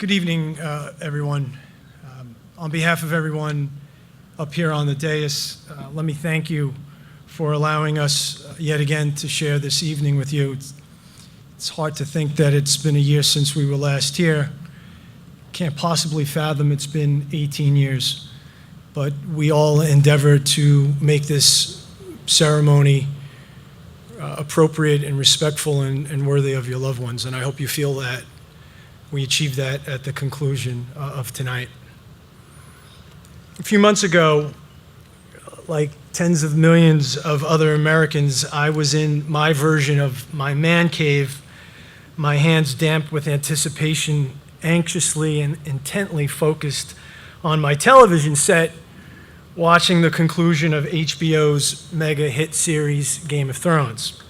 Good evening, everyone. On behalf of everyone up here on the dais, let me thank you for allowing us yet again to share this evening with you. It's hard to think that it's been a year since we were last here. Can't possibly fathom it's been 18 years, but we all endeavor to make this ceremony appropriate and respectful and worthy of your loved ones, and I hope you feel that we achieved that at the conclusion of tonight. A few months ago, like tens of millions of other Americans, I was in my version of my man cave, my hands damp with anticipation, anxiously and intently focused on my television set, watching the conclusion of HBO's mega hit series, Game of Thrones.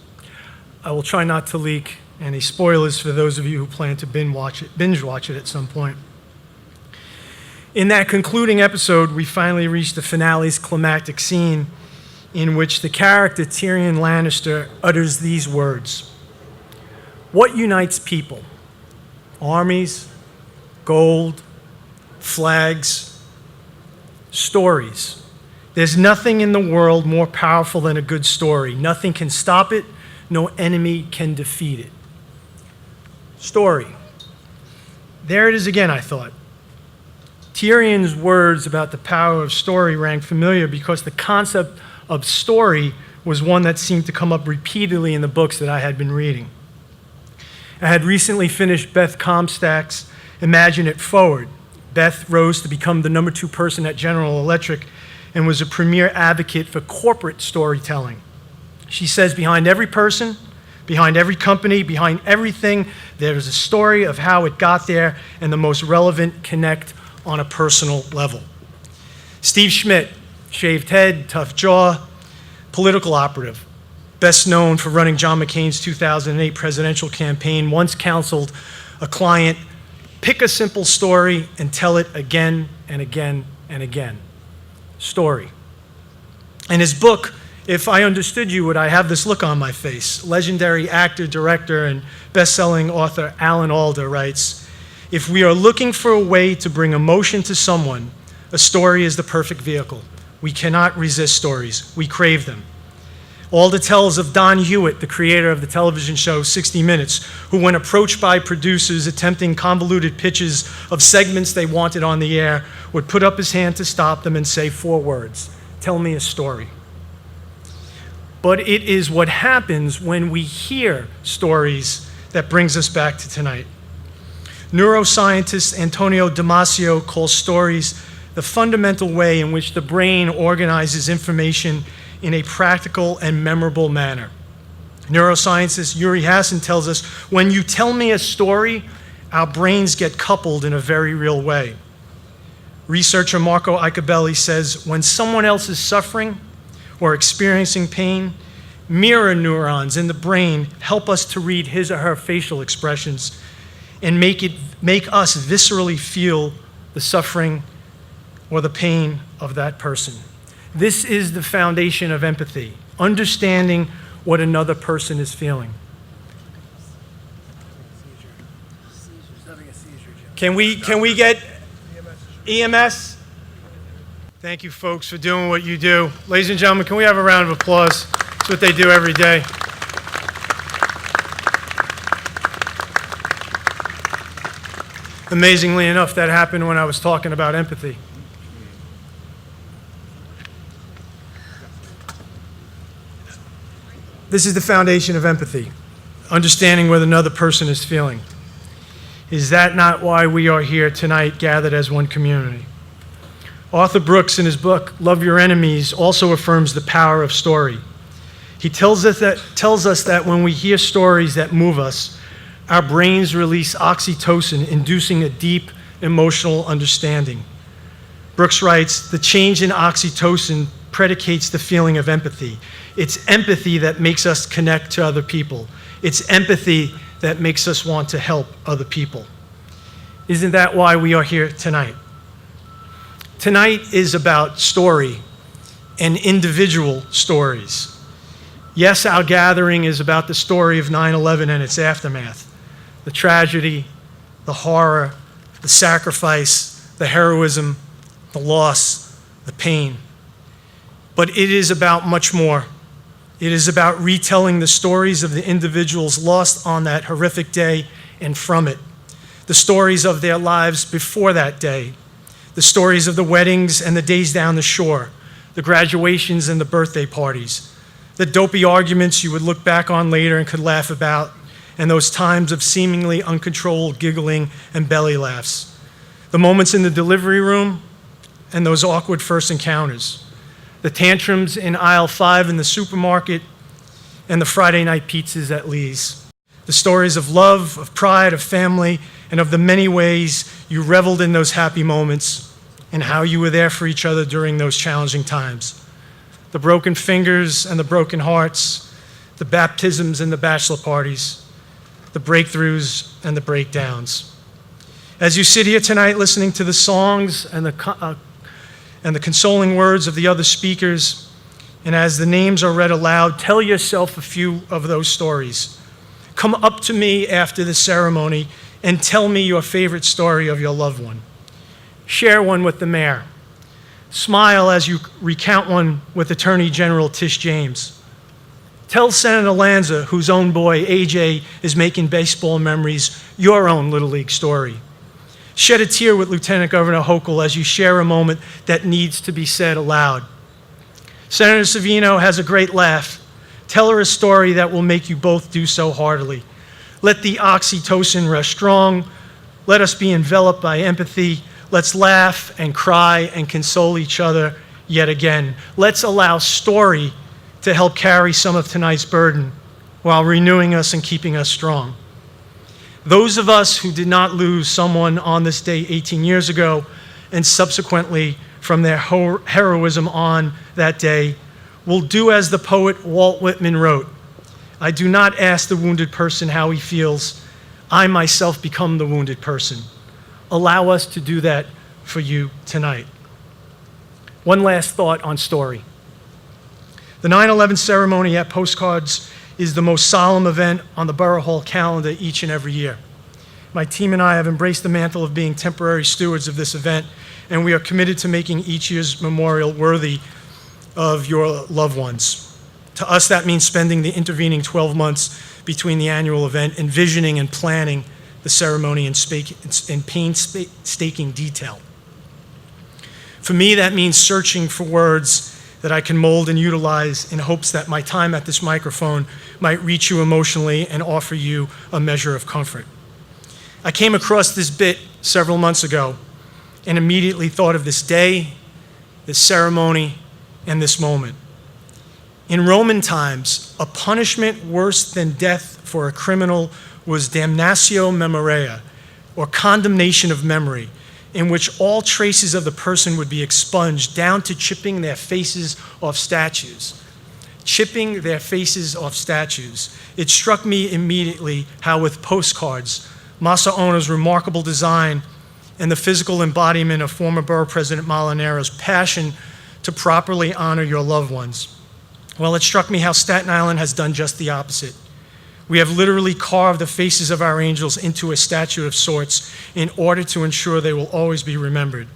I will try not to leak any spoilers for those of you who plan to binge watch it at some point. In that concluding episode, we finally reached the finale's climactic scene in which the character Tyrion Lannister utters these words: "What unites people? Armies, gold, flags, stories. There's nothing in the world more powerful than a good story. Nothing can stop it. No enemy can defeat it." Story. There it is again, I thought. Tyrion's words about the power of story rang familiar because the concept of story was one that seemed to come up repeatedly in the books that I had been reading. I had recently finished Beth Comstock's Imagine It Forward. Beth rose to become the number 2 person at General Electric and was a premier advocate for corporate storytelling. She says behind every person, behind every company, behind everything, there is a story of how it got there, and the most relevant connect on a personal level. Steve Schmidt, shaved head, tough jaw, political operative, best known for running John McCain's 2008 presidential campaign, once counseled a client, pick a simple story and tell it again and again and again. Story. In his book, If I Understood You, Would I Have This Look on My Face?, legendary actor, director, and best-selling author Alan Alda writes, "If we are looking for a way to bring emotion to someone, a story is the perfect vehicle. We cannot resist stories. We crave them." Alda tells of Don Hewitt, the creator of the television show 60 Minutes, who, when approached by producers attempting convoluted pitches of segments they wanted on the air, would put up his hand to stop them and say 4 words: "Tell me a story." But it is what happens when we hear stories that brings us back to tonight. Neuroscientist Antonio Damasio calls stories the fundamental way in which the brain organizes information in a practical and memorable manner. Neuroscientist Yuri Hassan tells us, when you tell me a story, our brains get coupled in a very real way. Researcher Marco Icabelli says, when someone else is suffering or experiencing pain, mirror neurons in the brain help us to read his or her facial expressions and make us viscerally feel the suffering or the pain of that person. This is the foundation of empathy, understanding what another person is feeling. Can we get EMS? Thank you, folks, for doing what you do. Ladies and gentlemen, can we have a round of applause? It's what they do every day. Amazingly enough, that happened when I was talking about empathy. This is the foundation of empathy, understanding what another person is feeling. Is that not why we are here tonight, gathered as one community? Arthur Brooks, in his book, Love Your Enemies, also affirms the power of story. He tells us that when we hear stories that move us, our brains release oxytocin, inducing a deep emotional understanding. Brooks writes, the change in oxytocin predicates the feeling of empathy. It's empathy that makes us connect to other people. It's empathy that makes us want to help other people. Isn't that why we are here tonight? Tonight is about story and individual stories. Yes, our gathering is about the story of 9/11 and its aftermath, the tragedy, the horror, the sacrifice, the heroism, the loss, the pain. But it is about much more. It is about retelling the stories of the individuals lost on that horrific day and from it, the stories of their lives before that day, the stories of the weddings and the days down the shore, the graduations and the birthday parties, the dopey arguments you would look back on later and could laugh about, and those times of seemingly uncontrolled giggling and belly laughs, the moments in the delivery room and those awkward first encounters, the tantrums in aisle 5 in the supermarket, and the Friday night pizzas at Lee's. The stories of love, of pride, of family, and of the many ways you reveled in those happy moments and how you were there for each other during those challenging times. The broken fingers and the broken hearts, the baptisms and the bachelor parties, the breakthroughs and the breakdowns. As you sit here tonight listening to the songs and the consoling words of the other speakers, and as the names are read aloud, tell yourself a few of those stories. Come up to me after the ceremony and tell me your favorite story of your loved one. Share one with the mayor. Smile as you recount one with Attorney General Tish James. Tell Senator Lanza, whose own boy, AJ, is making baseball memories, your own Little League story. Shed a tear with Lieutenant Governor Hochul as you share a moment that needs to be said aloud. Senator Savino has a great laugh. Tell her a story that will make you both do so heartily. Let the oxytocin rush strong. Let us be enveloped by empathy. Let's laugh and cry and console each other yet again. Let's allow story to help carry some of tonight's burden while renewing us and keeping us strong. Those of us who did not lose someone on this day 18 years ago and subsequently from their heroism on that day will do as the poet Walt Whitman wrote, "I do not ask the wounded person how he feels. I myself become the wounded person." Allow us to do that for you tonight. One last thought on story. The 9/11 ceremony at Postcards is the most solemn event on the Borough Hall calendar each and every year. My team and I have embraced the mantle of being temporary stewards of this event, and we are committed to making each year's memorial worthy of your loved ones. To us, that means spending the intervening 12 months between the annual event envisioning and planning the ceremony in painstaking detail. For me, that means searching for words that I can mold and utilize in hopes that my time at this microphone might reach you emotionally and offer you a measure of comfort. I came across this bit several months ago and immediately thought of this day, this ceremony, and this moment. In Roman times, a punishment worse than death for a criminal was damnatio memoria, or condemnation of memory, in which all traces of the person would be expunged down to chipping their faces off statues. Chipping their faces off statues. It struck me immediately how with Postcards, Masa Ono's remarkable design and the physical embodiment of former Borough President Molinaro's passion to properly honor your loved ones. Well, it struck me how Staten Island has done just the opposite. We have literally carved the faces of our angels into a statue of sorts in order to ensure they will always be remembered,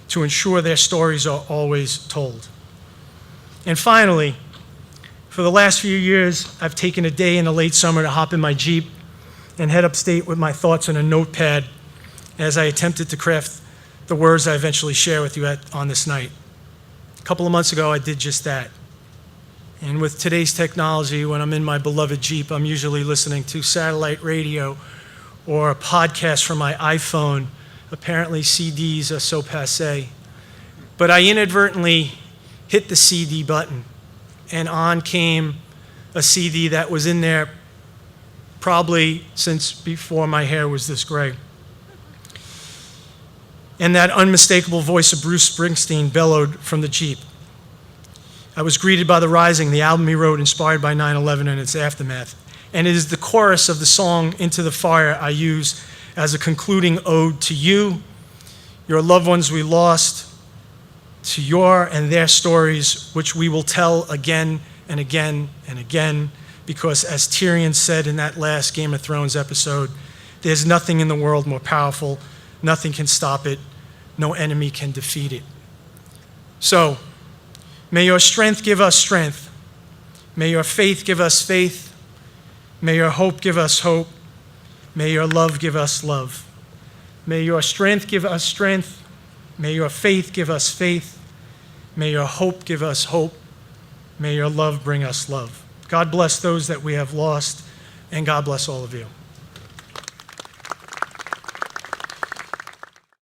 to ensure their stories are always told. And finally, for the last few years, I've taken a day in the late summer to hop in my Jeep and head upstate with my thoughts on a notepad as I attempted to craft the words I eventually share with you on this night. A couple of months ago, I did just that. And with today's technology, when I'm in my beloved Jeep, I'm usually listening to satellite radio or a podcast from my iPhone. Apparently, CDs are so passé. But I inadvertently hit the CD button, and on came a CD that was in there probably since before my hair was this gray. And that unmistakable voice of Bruce Springsteen bellowed from the Jeep. I was greeted by The Rising, the album he wrote inspired by 9/11 and its aftermath. And it is the chorus of the song Into the Fire I use as a concluding ode to you, your loved ones we lost, to your and their stories, which we will tell again and again and again, because as Tyrion said in that last Game of Thrones episode, there's nothing in the world more powerful Nothing can stop it. No enemy can defeat it. So, may your strength give us strength. May your faith give us faith. May your hope give us hope. May your love give us love. May your strength give us strength. May your faith give us faith. May your hope give us hope. May your love bring us love. God bless those that we have lost, and God bless all of you.